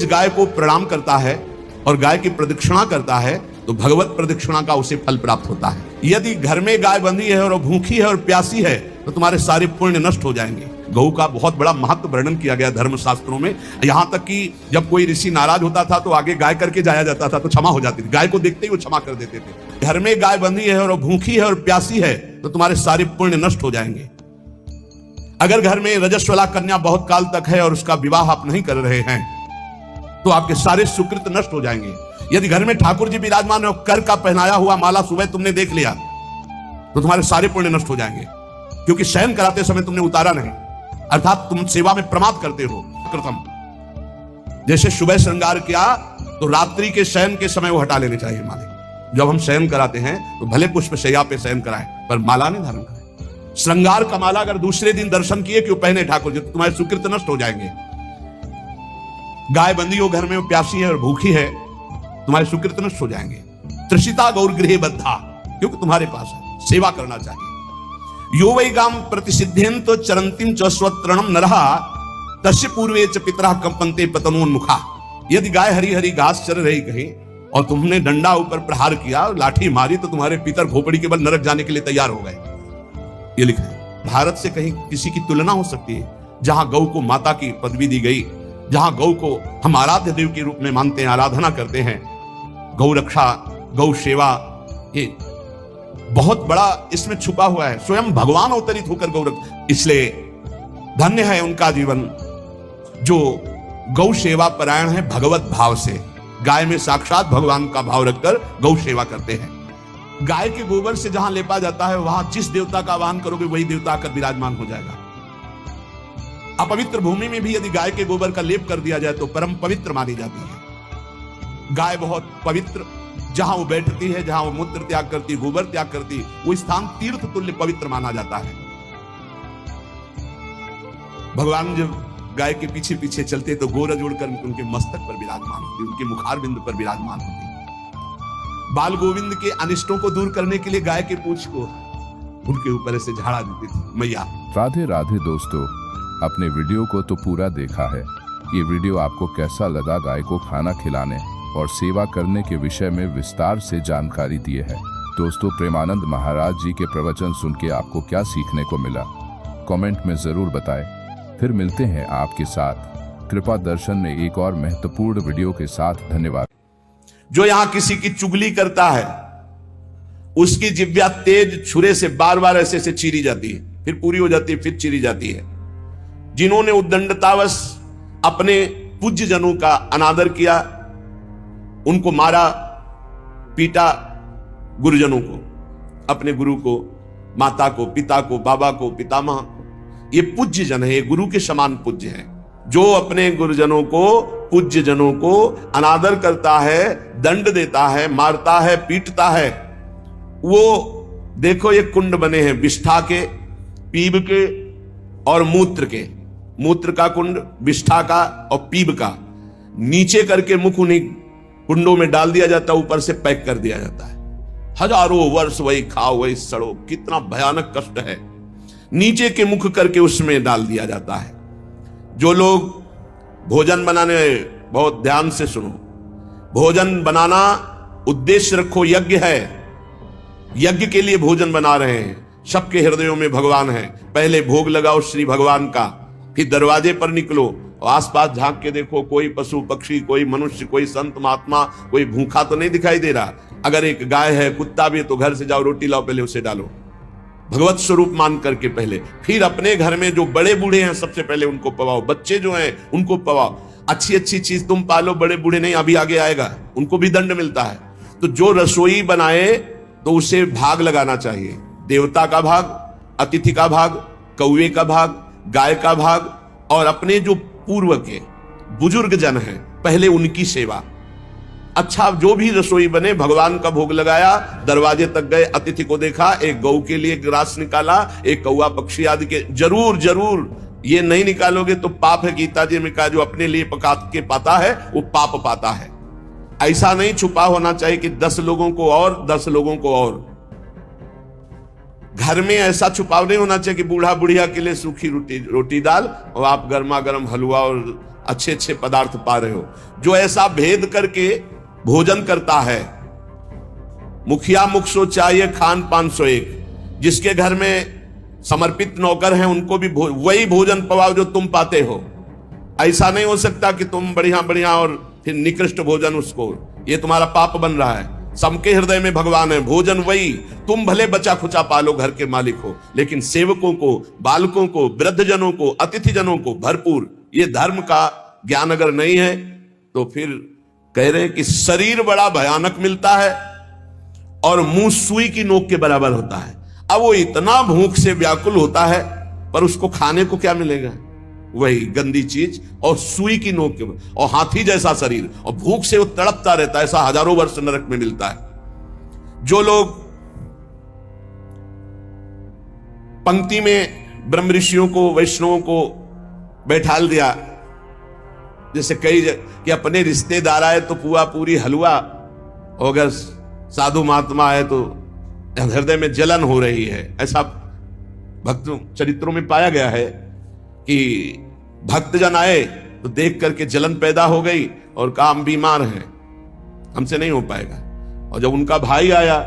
रोज गाय को प्रणाम करता है और गाय की प्रदक्षिणा करता है तो भगवत प्रदक्षिणा का उसे फल प्राप्त होता है। यदि घर में गाय बंधी है और भूखी है और प्यासी है तो तुम्हारे सारे पुण्य नष्ट हो जाएंगे। गौ का बहुत बड़ा महत्व वर्णन किया गया धर्म शास्त्रों में, यहां तक कि जब कोई ऋषि नाराज होता था तो आगे गाय करके जाया जाता था तो क्षमा हो जाती थी। गाय को देखते ही वो क्षमा कर देते थे। घर में गाय बंधी है और भूखी है और प्यासी है तो तुम्हारे सारे पुण्य नष्ट हो जाएंगे। अगर घर में रजस्वला कन्या बहुत काल तक है और उसका विवाह आप नहीं कर रहे हैं तो आपके सारे सुकृत नष्ट हो जाएंगे। यदि घर में ठाकुर जी विराजमान है, कर का पहनाया हुआ माला सुबह तुमने देख लिया तो तुम्हारे सारे पुण्य नष्ट हो जाएंगे, क्योंकि शयन कराते समय तुमने उतारा नहीं, अर्थात तुम सेवा में प्रमाद करते हो। प्रथम जैसे सुबह श्रृंगार किया तो रात्रि के शयन के समय वो हटा लेने चाहिए माले। जब हम शयन कराते हैं तो भले पुष्प शैया पे शयन कराएं पर माला नहीं धारण कराएं। श्रृंगार का माला अगर दूसरे दिन दर्शन किए क्यों पहने ठाकुर जी तो तुम्हारे सुकृत नष्ट हो जाएंगे। गाय बंदी हो घर में, वो प्यासी है और भूखी है, तुम्हारे सुकृत नष्ट हो जाएंगे। त्रिषिता गौर गृह बद्धा, क्योंकि तुम्हारे पास है, सेवा करना चाहिए। यो वै गाम प्रतिसिद्धेन तो चरंतिम च स्वत्रणम नरहा तस्य पूर्वे च पितरा कंपन्ते पतनोन्मुखा। यदि गाय हरी हरी घास चर रही कहीं और तुमने डंडा ऊपर प्रहार किया, लाठी मारी तो तुम्हारे पितर खोपड़ी के बल नरक जाने के लिए तैयार हो गए। ये लिखा है। भारत से कहीं किसी की तुलना हो सकती है जहां गौ को माता की पदवी दी गई, जहां गौ को हम आराध्य देव के रूप में मानते हैं, आराधना करते हैं। गौ रक्षा, गौ सेवा, ये बहुत बड़ा इसमें छुपा हुआ है। स्वयं भगवान अवतरित होकर गौ रक्षा, इसलिए धन्य है उनका जीवन जो गौ सेवा परायण है भगवत भाव से। गाय में साक्षात भगवान का भाव रखकर गौ सेवा करते हैं। गाय के गोबर से जहां लेपा जाता है वहां जिस देवता का आवाहन करोगे वही देवता आकर विराजमान हो जाएगा। अपवित्र भूमि में भी यदि गाय के गोबर का लेप कर दिया जाए तो परम पवित्र मानी जाती है। गाय बहुत पवित्र, जहां वो बैठती है, जहां वो मूत्र त्याग करती, गोबर त्याग करती, वो स्थान तीर्थ तुल्य पवित्र माना जाता है। भगवान जब गाय के पीछे पीछे चलते तो गोरज उड़कर उनके मस्तक पर विराजमान होती, उनके मुखार बिंदु पर विराजमान होती। बाल गोविंद के अनिष्टों को दूर करने के लिए गाय के पूंछ को उनके ऊपर से झाड़ा देती थी मैया। राधे राधे दोस्तों, अपने वीडियो को तो पूरा देखा है। ये वीडियो आपको कैसा लगा? गाय को खाना खिलाने और सेवा करने के विषय में विस्तार से जानकारी दिए है। दोस्तों, प्रेमानंद महाराज जी के प्रवचन सुन के आपको क्या सीखने को मिला? कमेंट में जरूर बताएं। फिर मिलते हैं आपके साथ कृपा दर्शन में एक और महत्वपूर्ण वीडियो के साथ। धन्यवाद। जो यहां किसी की चुगली करता है उसकी जिह्वा तेज छुरे से बार बार ऐसे ऐसे चीरी जाती है, फिर पूरी हो जाती है, फिर चीरी जाती है। जिन्होंने उद्दंडतावश अपने पूज्य जनों का अनादर किया, उनको मारा पीटा, गुरुजनों को, अपने गुरु को, माता को, पिता को, बाबा को, पितामह को, ये पूज्य जन है, ये गुरु के समान पूज्य है। जो अपने गुरुजनों को, पूज्य जनों को अनादर करता है, दंड देता है, मारता है, पीटता है, वो देखो ये कुंड बने हैं विष्ठा के, पीब के और मूत्र के। मूत्र का कुंड, विष्ठा का और पीब का, नीचे करके मुख उन्हीं कुंडों में डाल दिया जाता है, ऊपर से पैक कर दिया जाता है। हजारों वर्ष वही खाओ वही सड़ो, कितना भयानक कष्ट है। नीचे के मुख करके उसमें डाल दिया जाता है। जो लोग भोजन बनाने, बहुत ध्यान से सुनो, भोजन बनाना उद्देश्य रखो, यज्ञ है, यज्ञ के लिए भोजन बना रहे हैं। सबके हृदयों में भगवान है। पहले भोग लगाओ श्री भगवान का, फिर दरवाजे पर निकलो और आसपास झांक के देखो, कोई पशु पक्षी, कोई मनुष्य, कोई संत महात्मा, कोई भूखा तो नहीं दिखाई दे रहा। अगर एक गाय है, कुत्ता भी है तो घर से जाओ, रोटी लाओ, पहले उसे डालो भगवत स्वरूप मान करके पहले। फिर अपने घर में जो बड़े बूढ़े हैं सबसे पहले उनको पवाओ, बच्चे जो हैं उनको पवाओ। अच्छी अच्छी चीज तुम पालो, बड़े बूढ़े नहीं, अभी आगे आएगा, उनको भी दंड मिलता है। तो जो रसोई बनाए तो उसे भाग लगाना चाहिए, देवता का भाग, अतिथि का भाग, कौवे का भाग, गाय का भाग, और अपने जो पूर्व के बुजुर्ग जन हैं पहले उनकी सेवा। अच्छा, जो भी रसोई बने, भगवान का भोग लगाया, दरवाजे तक गए, अतिथि को देखा, एक गौ के लिए ग्रास निकाला, एक कौवा पक्षी आदि के, जरूर जरूर ये नहीं निकालोगे तो पाप है। गीता जी में कहा जो अपने लिए पका के पाता है वो पाप पाता है। ऐसा नहीं छुपा होना चाहिए कि 10 लोगों को और 10 लोगों को और। घर में ऐसा छुपाव नहीं होना चाहिए कि बूढ़ा बुढ़िया के लिए सूखी रोटी दाल और आप गर्मा गर्म हलवा और अच्छे अच्छे पदार्थ पा रहे हो। जो ऐसा भेद करके भोजन करता है, मुखिया मुख सो चाहिए खान पान सो एक, जिसके घर में समर्पित नौकर हैं उनको भी वही भोजन पवाओ जो तुम पाते हो। ऐसा नहीं हो सकता कि तुम बढ़िया बढ़िया और फिर निकृष्ट भोजन उसको, ये तुम्हारा पाप बन रहा है। सबके हृदय में भगवान है, भोजन वही, तुम भले बचा खुचा पालो, घर के मालिक हो, लेकिन सेवकों को, बालकों को, वृद्धजनों को, अतिथि जनों को भरपूर। ये धर्म का ज्ञान अगर नहीं है तो फिर कह रहे हैं कि शरीर बड़ा भयानक मिलता है और मुंह सुई की नोक के बराबर होता है। अब वो इतना भूख से व्याकुल होता है पर उसको खाने को क्या मिलेगा? वही गंदी चीज और सुई की नोक के, और हाथी जैसा शरीर, और भूख से वो तड़पता रहता है। ऐसा हजारों वर्ष नरक में मिलता है। जो लोग पंक्ति में ब्रह्म ऋषियों को, वैष्णवों को बैठाल दिया, जैसे कई कि अपने रिश्तेदार आए तो पुआ पूरी हलवा, और अगर साधु महात्मा आए तो हृदय में जलन हो रही है। ऐसा भक्त चरित्रों में पाया गया है कि भक्तजन आए तो देख करके जलन पैदा हो गई और कहा हम बीमार हैं, हमसे नहीं हो पाएगा। और जब उनका भाई आया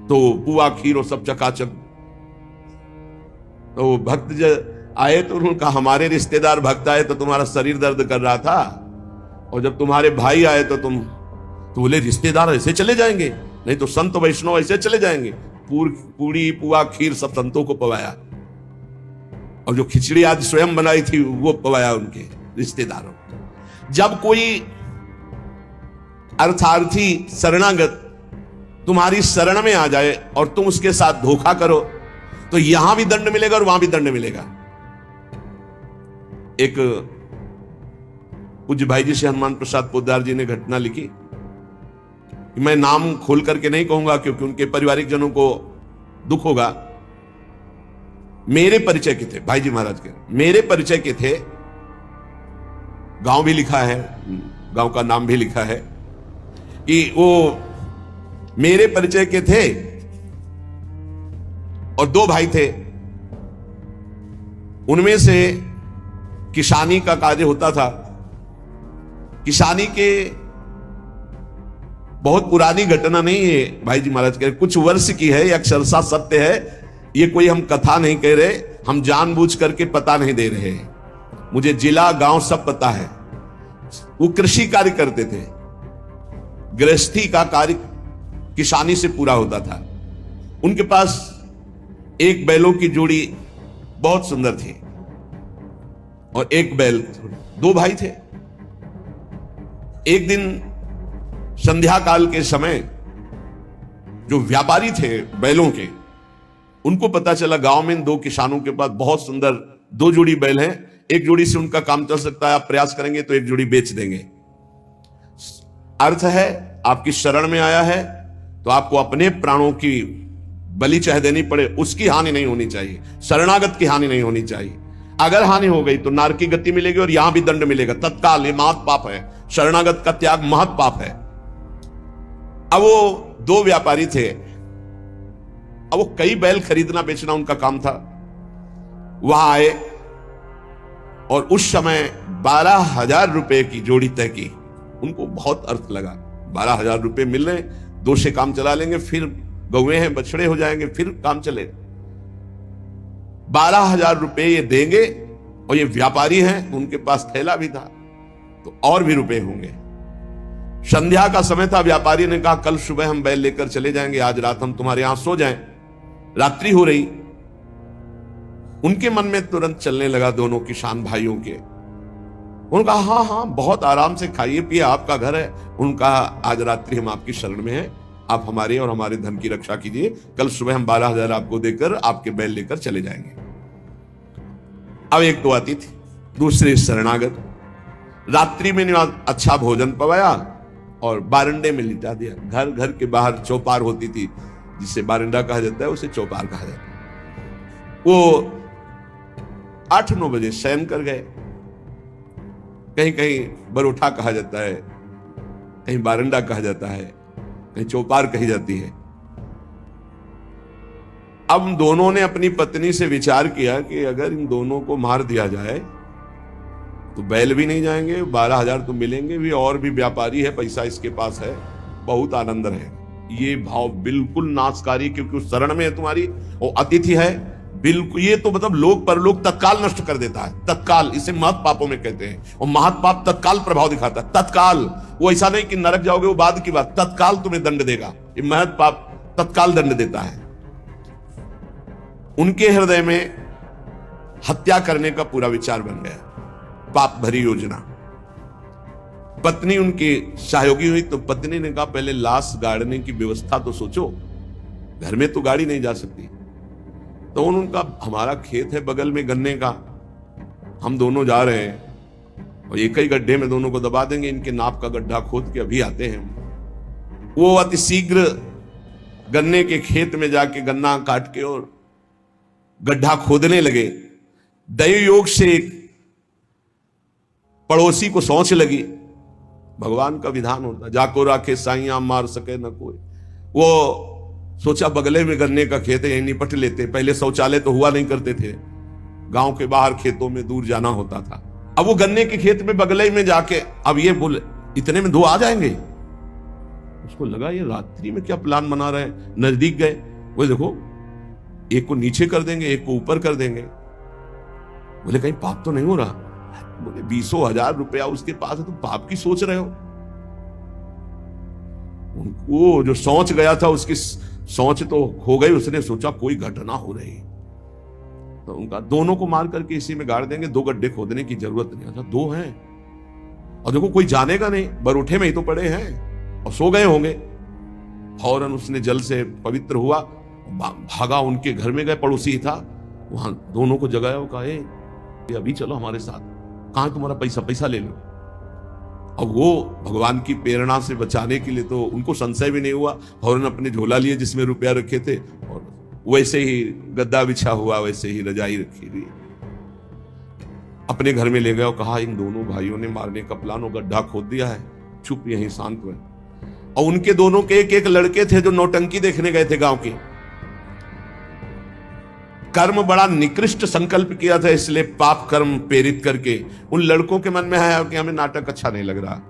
तो पुआ खीर और सब चकाचक, तो भक्त आए तो उन्होंने कहा हमारे रिश्तेदार भक्त आए तो तुम्हारा शरीर दर्द कर रहा था, और जब तुम्हारे भाई आए तो तुम, तो बोले रिश्तेदार ऐसे चले जाएंगे? नहीं तो संत वैष्णव ऐसे चले जाएंगे। पूरी पुआ खीर सब संतों को पवाया, और जो खिचड़ी आज स्वयं बनाई थी वो पवाया उनके रिश्तेदारों को। जब कोई अर्थार्थी शरणागत तुम्हारी शरण में आ जाए और तुम उसके साथ धोखा करो तो यहां भी दंड मिलेगा और वहां भी दंड मिलेगा। एक पूज्य भाई जी से हनुमान प्रसाद पोद्दार जी ने घटना लिखी, मैं नाम खोल करके नहीं कहूंगा क्योंकि उनके पारिवारिक जनों को दुख होगा। मेरे परिचय के थे भाई जी महाराज के, मेरे परिचय के थे, गांव भी लिखा है, गांव का नाम भी लिखा है कि वो मेरे परिचय के थे और दो भाई थे। उनमें से किसानी का कार्य होता था। किसानी के बहुत पुरानी घटना नहीं है भाई जी महाराज के, कुछ वर्ष की है, अक्षरशः सत्य है। ये कोई हम कथा नहीं कह रहे, हम जानबूझ करके पता नहीं दे रहे हैं। मुझे जिला गांव सब पता है। वो कृषि कार्य करते थे, गृहस्थी का कार्य किसानी से पूरा होता था। उनके पास एक बैलों की जोड़ी बहुत सुंदर थी और एक बैल, दो भाई थे। एक दिन संध्या काल के समय जो व्यापारी थे बैलों के, उनको पता चला गांव में दो किसानों के पास बहुत सुंदर दो जोड़ी बैल हैं, एक जोड़ी से उनका काम चल सकता है, आप प्रयास करेंगे तो एक जोड़ी बेच देंगे। अर्थ है आपकी शरण में आया है तो आपको अपने प्राणों की बलि चाहे देनी पड़े, उसकी हानि नहीं होनी चाहिए, शरणागत की हानि नहीं होनी चाहिए। अगर हानि हो गई तो नारक की गति मिलेगी और यहां भी दंड मिलेगा तत्काल। ये महत् पाप है, शरणागत का त्याग महत् पाप है। अब वो दो व्यापारी थे, अब वो कई बैल खरीदना बेचना उनका काम था। वहां आए और उस समय 12,000 रुपए की जोड़ी तय की। उनको बहुत अर्थ लगा, 12,000 रुपए मिल रहे, दो से काम चला लेंगे, फिर गौए हैं बछड़े हो जाएंगे, फिर काम चलेगा। 12,000 रुपए ये देंगे और ये व्यापारी हैं, उनके पास थैला भी था तो और भी रुपए होंगे। संध्या का समय था, व्यापारी ने कहा कल सुबह हम बैल लेकर चले जाएंगे, आज रात हम तुम्हारे यहां सो जाएं। रात्रि हो रही, उनके मन में तुरंत चलने लगा दोनों किसान भाइयों के। उन्होंने कहा हाँ हाँ बहुत आराम से खाइए पिए, आपका घर है। उनका आज रात्रि हम आपकी शरण में हैं, आप हमारे और हमारे धन की रक्षा कीजिए, कल सुबह हम 12,000 आपको देकर आपके बैल लेकर चले जाएंगे। अब एक तो आती थी, दूसरे शरणागत। रात्रि में अच्छा भोजन पवाया और बारंडे में लिटा दिया। घर घर के बाहर चौपार होती थी, जिसे बारंडा कहा जाता है, उसे चौपार कहा जाता है। वो 8-9 बजे शयन कर गए। कहीं कहीं बरोठा कहा जाता है, कहीं बारंडा कहा जाता है, कहीं चौपार कही जाती है। अब दोनों ने अपनी पत्नी से विचार किया कि अगर इन दोनों को मार दिया जाए तो बैल भी नहीं जाएंगे, 12,000 तो मिलेंगे भी, और भी व्यापारी है, पैसा इसके पास है, बहुत आनंद है। ये भाव बिल्कुल नाशकारी, क्योंकि उस शरण में है तुम्हारी, वो अतिथि है बिल्कुल। ये तो मतलब लोक परलोक तत्काल नष्ट कर देता है, तत्काल। इसे महत पापों में कहते हैं, और महत पाप तत्काल प्रभाव दिखाता है, तत्काल। वो ऐसा नहीं कि नरक जाओगे वो बाद की बात, तत्काल तुम्हें दंड देगा। ये महत पाप तत्काल दंड देता है। उनके हृदय में हत्या करने का पूरा विचार बन गया, पाप भरी योजना। पत्नी उनकी सहयोगी हुई, तो पत्नी ने कहा पहले लाश गाड़ने की व्यवस्था तो सोचो, घर में तो गाड़ी नहीं जा सकती। तो उनका हमारा खेत है बगल में गन्ने का, हम दोनों जा रहे हैं और एक ही गड्ढे में दोनों को दबा देंगे, इनके नाप का गड्ढा खोद के अभी आते हैं। वो अति शीघ्र गन्ने के खेत में जाके गन्ना काट के और गड्ढा खोदने लगे। दैव योग से एक पड़ोसी को सोच लगी, भगवान का विधान होता, जाको राखे साइया मार सके न कोई। वो सोचा बगले में गन्ने का खेत है, यही निपट लेते। पहले शौचालय तो हुआ नहीं करते थे, गांव के बाहर खेतों में दूर जाना होता था। अब वो गन्ने के खेत में बगले में जाके, अब ये बोले इतने में 2 आ जाएंगे। उसको लगा ये रात्रि में क्या प्लान बना रहे हैं। नजदीक गए, वो देखो एक को नीचे कर देंगे, एक को ऊपर कर देंगे। बोले कहीं पाप तो नहीं हो रहा। बोले 20,000 रुपया उसके पास है, तुम पाप की सोच रहे हो। वो जो सोच गया था उसकी सोच तो हो गई, उसने सोचा कोई घटना हो रही, तो उनका दोनों को मार करके इसी में गाड़ देंगे, 2 गड्ढे खोदने की जरूरत नहीं। अच्छा 2 हैं, और देखो कोई जानेगा नहीं, बरूठे में ही तो पड़े हैं और सो गए होंगे। फौरन उसने जल से पवित्र हुआ, भागा उनके घर में गए, पड़ोसी ही था, वहां दोनों को जगाया, वो कहा अभी चलो हमारे साथ, कहां तुम्हारा पैसा, पैसा ले लो। अब वो भगवान की प्रेरणा से बचाने के लिए तो उनको संशय भी नहीं हुआ, फौरन अपने झोला लिए जिसमें रुपया रखे थे, और वैसे ही गद्दा बिछा हुआ, वैसे ही रजाई रखी हुई, अपने घर में ले गया और कहा इन दोनों भाइयों ने मारने का प्लान, वो गड्ढा खोद दिया है, चुप यहीं शांत हुए। और उनके दोनों के एक लड़के थे जो नौटंकी देखने गए थे गांव के। कर्म बड़ा निकृष्ट संकल्प किया था, इसलिए पाप कर्म प्रेरित करके उन लड़कों के मन में है कि हमें नाटक अच्छा नहीं लग रहा,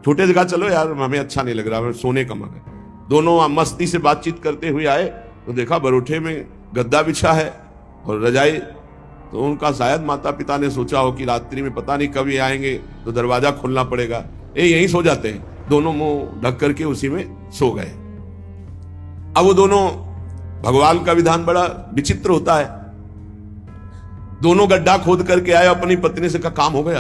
छोटे जगह चलो यार, हमें अच्छा नहीं लग रहा, हमें सोने का मन है। दोनों मस्ती से बातचीत करते हुए आए तो देखा बरूठे में गद्दा बिछा है और रजाई। तो उनका शायद माता पिता ने सोचा हो कि रात्रि में पता नहीं कब ये आएंगे तो दरवाजा खोलना पड़ेगा, ये यहीं सो जाते हैं। दोनों मुंह ढक करके उसी में सो गए। अब वो दोनों, भगवान का विधान बड़ा विचित्र होता है, दोनों गड्ढा खोद करके आए, अपनी पत्नी से कहा काम हो गया।